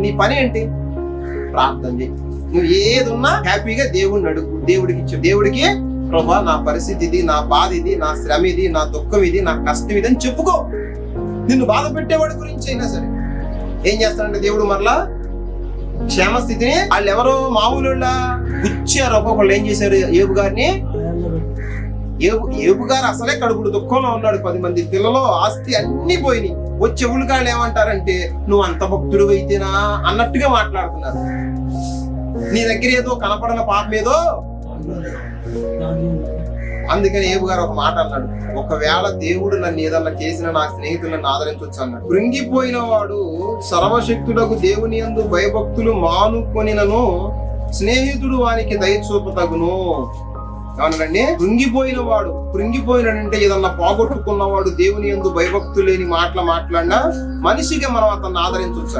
నీ పని ఏంటి? ప్రార్థన చేయి. నువ్వు ఏదున్నా హ్యాపీగా దేవుడిని అడుగు, దేవుడికి ఇచ్చు. దేవుడికి ప్రభా నా పరిస్థితి ఇది, నా బాధ ఇది, నా శ్రమ ఇది, నా దుఃఖం ఇది, నా కష్టం ఇది అని చెప్పుకో. నిన్ను బాధ పెట్టేవాడి గురించి అయినా సరే ఏం చేస్తాడంటే దేవుడు మరలా క్షేమస్థితిని, వాళ్ళు ఎవరో మామూలు గుచ్చారు. ఒక్కొక్కళ్ళు ఏం చేశారు, ఏబు గారిని. ఏబు గారు అసలే కడుపుడు దుఃఖంలో ఉన్నాడు. 10 మంది పిల్లలు, ఆస్తి అన్ని పోయినాయి. వచ్చే ఉళ్ళకాళ్ళు ఏమంటారంటే నువ్వు అంత భక్తుడు అయితేనా అన్నట్టుగా మాట్లాడుతున్నారు. నీ దగ్గర ఏదో కనపడన పాపం ఏదో. అందుకని ఏబు గారు ఒక మాట అన్నాడు, ఒకవేళ దేవుడు నన్ను ఏదన్నా చేసిన నా స్నేహితులను ఆదరించవచ్చు అన్నాడు. కృంగిపోయిన వాడు సర్వశక్తుడకు దేవుని యందు భయభక్తులు మానుకొనినను స్నేహితుడు వానికి దయ చూపతగును. ఏమన్నాడండి? కృంగిపోయినాడంటే ఏదన్నా పోగొట్టుకున్నవాడు దేవుని యందు భయభక్తులు లేని మాటలు మాట్లాడినా మనిషిగా మనం అతన్ని ఆదరించవచ్చు.